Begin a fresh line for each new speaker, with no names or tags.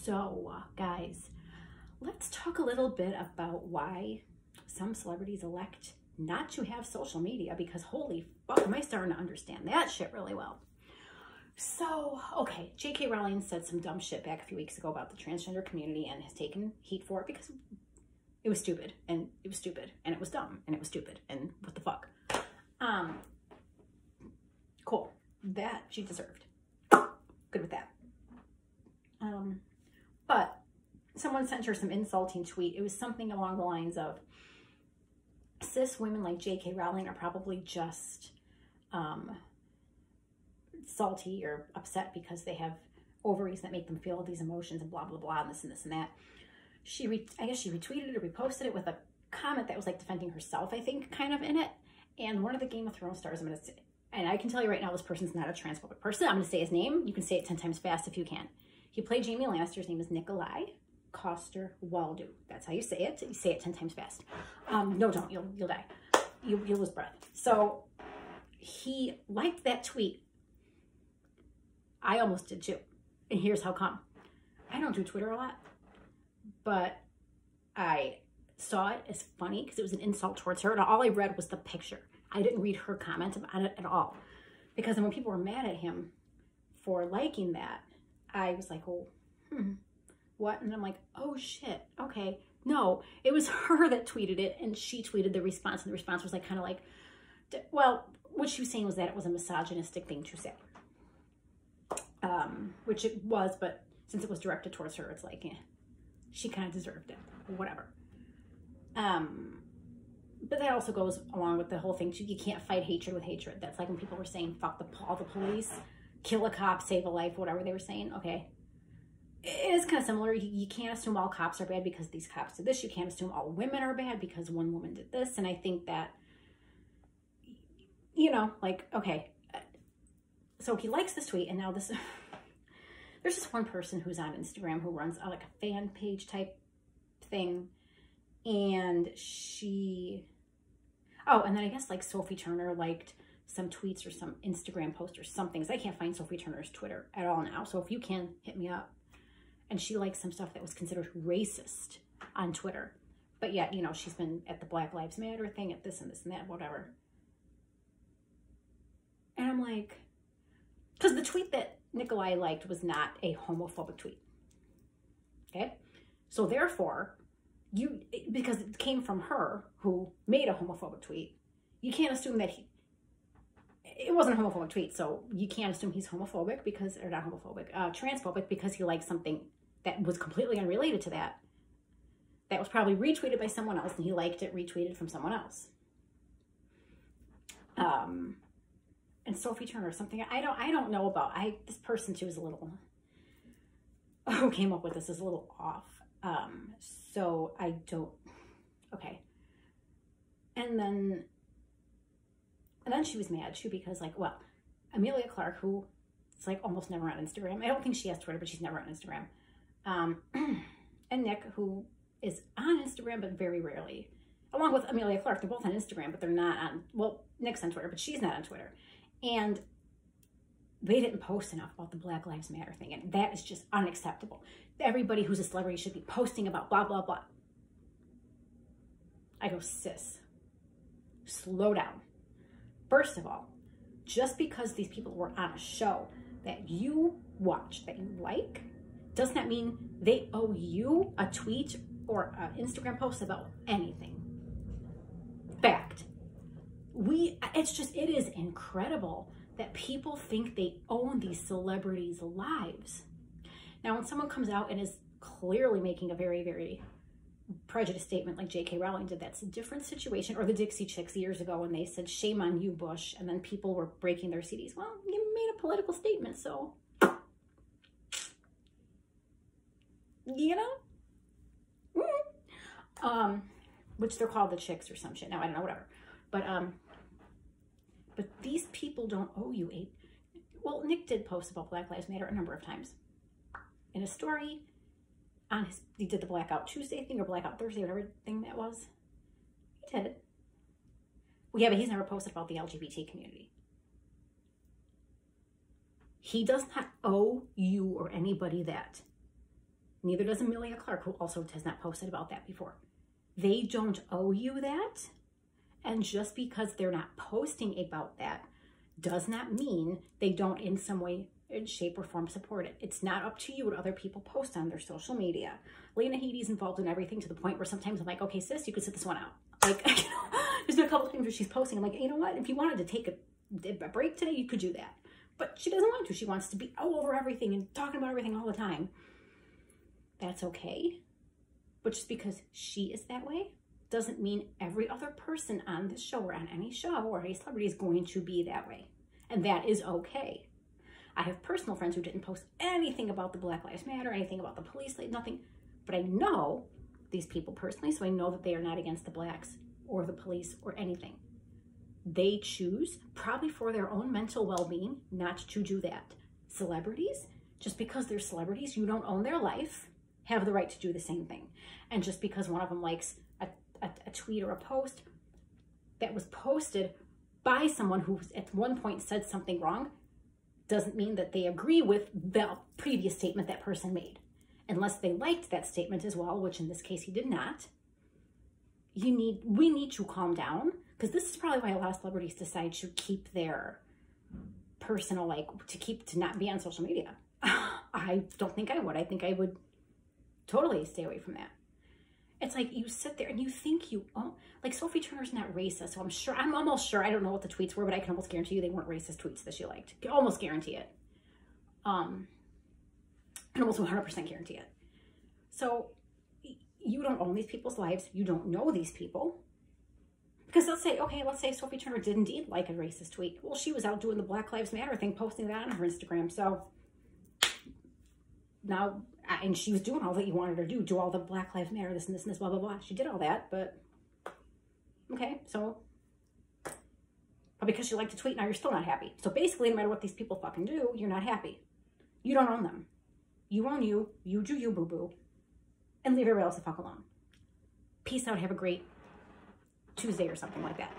So, guys, let's talk a little bit about why some celebrities elect not to have social media, because holy fuck, am I starting to understand that shit really well. So, okay, J.K. Rowling said some dumb shit back a few weeks ago about the transgender community and has taken heat for it because it was stupid, and it was stupid, and it was dumb, and it was stupid, and what the fuck. Cool. That she deserved. Good with that. But someone sent her some insulting tweet. It was something along the lines of, cis women like J.K. Rowling are probably just salty or upset because they have ovaries that make them feel these emotions and blah, blah, blah, and this and this and that. I guess she retweeted it or reposted it with a comment that was like defending herself, I think, kind of in it. And one of the Game of Thrones stars, I'm going to say, and I can tell you right now, this person's not a transphobic person. I'm going to say his name. You can say it 10 times fast if you can. He played Jaime Lannister's name is Nikolai Coster-Waldau. That's how you say it. You say it 10 times fast. No, don't. You'll die. You'll lose breath. So he liked that tweet. I almost did too. And here's how come. I don't do Twitter a lot, but I saw it as funny because it was an insult towards her. And all I read was the picture. I didn't read her comment on it at all. Because then when people were mad at him for liking that, I was like, oh, what? And I'm like, oh shit, okay. No, it was her that tweeted it, and she tweeted the response, and the response was like, kind of like, well, what she was saying was that it was a misogynistic thing to say. Which it was, but since it was directed towards her, it's like, she kind of deserved it, whatever. But that also goes along with the whole thing, too. You can't fight hatred with hatred. That's like when people were saying, fuck all the police, kill a cop, save a life, whatever they were saying. Okay. It is kind of similar. You can't assume all cops are bad because these cops did this. You can't assume all women are bad because one woman did this. And I think that, you know, like, okay. So he likes this tweet, and now this, there's this one person who's on Instagram who runs like a fan page type thing. And she, oh, and then I guess like Sophie Turner liked some tweets or some Instagram post or something. I can't find Sophie Turner's Twitter at all now. So if you can, hit me up. And she liked some stuff that was considered racist on Twitter. But yet, you know, she's been at the Black Lives Matter thing, at this and this and that, whatever. And I'm like, because the tweet that Nikolai liked was not a homophobic tweet. Okay? So therefore, because it came from her who made a homophobic tweet, you can't assume that it wasn't a homophobic tweet, so you can't assume he's homophobic because, or not homophobic, transphobic, because he liked something that was completely unrelated to that. That was probably retweeted by someone else, and he liked it retweeted from someone else. And Sophie Turner, something I don't know about. This person too is a little, who came up with this is a little off. So I don't, okay. And then she was mad too because, like, well, Amelia Clark, who is like almost never on Instagram. I don't think she has Twitter, but she's never on Instagram. And Nick, who is on Instagram, but very rarely. Along with Amelia Clark, they're both on Instagram, but they're not on, well, Nick's on Twitter, but she's not on Twitter. And they didn't post enough about the Black Lives Matter thing, and that is just unacceptable. Everybody who's a celebrity should be posting about blah, blah, blah. I go, sis, slow down. First of all, just because these people were on a show that you watch, that you like, does not mean they owe you a tweet or an Instagram post about anything. Fact. It is incredible that people think they own these celebrities' lives. Now, when someone comes out and is clearly making a very, very prejudiced statement like J.K. Rowling did, that's a different situation. Or the Dixie Chicks years ago when they said, shame on you, Bush, and then people were breaking their CDs. Well, you made a political statement, so, you know? Which they're called the Chicks or some shit. Now, I don't know, whatever. But these people don't owe you well, Nick did post about Black Lives Matter a number of times. In a story, he did the Blackout Tuesday thing or Blackout Thursday, whatever thing that was. He did. Well, yeah, but he's never posted about the LGBT community. He does not owe you or anybody that. Neither does Amelia Clark, who also has not posted about that before. They don't owe you that. And just because they're not posting about that does not mean they don't in some way, in shape or form support it. It's not up to you what other people post on their social media. Lena Headey's involved in everything to the point where sometimes I'm like, okay, sis, you could sit this one out. Like, there's been a couple things where she's posting. I'm like, you know what? If you wanted to take a break today, you could do that. But she doesn't want to. She wants to be all over everything and talking about everything all the time. That's okay. But just because she is that way doesn't mean every other person on this show or on any show or any celebrity is going to be that way. And that is okay. I have personal friends who didn't post anything about the Black Lives Matter, anything about the police, like nothing. But I know these people personally, so I know that they are not against the blacks or the police or anything. They choose, probably for their own mental well-being, not to do that. Celebrities, just because they're celebrities, you don't own their life, have the right to do the same thing. And just because one of them likes a tweet or a post that was posted by someone who at one point said something wrong, doesn't mean that they agree with the previous statement that person made. Unless they liked that statement as well, which in this case he did not. We need to calm down, because this is probably why a lot of celebrities decide to keep their personal, to not be on social media. I don't think I would. I think I would totally stay away from that. It's like you sit there and you think you own, like Sophie Turner's not racist, so I'm almost sure, I don't know what the tweets were, but I can almost guarantee you they weren't racist tweets that she liked. I can almost guarantee it. I can almost 100% guarantee it. So you don't own these people's lives. You don't know these people. Because let's say Sophie Turner did indeed like a racist tweet. Well, she was out doing the Black Lives Matter thing, posting that on her Instagram. So now, and she was doing all that you wanted her to do all the Black Lives Matter, this and this and this, blah, blah, blah. She did all that, but okay, so, but because you like to tweet, now you're still not happy. So basically, no matter what these people fucking do, you're not happy. You don't own them. You own you. You do you, boo-boo. And leave everybody else the fuck alone. Peace out. Have a great Tuesday or something like that.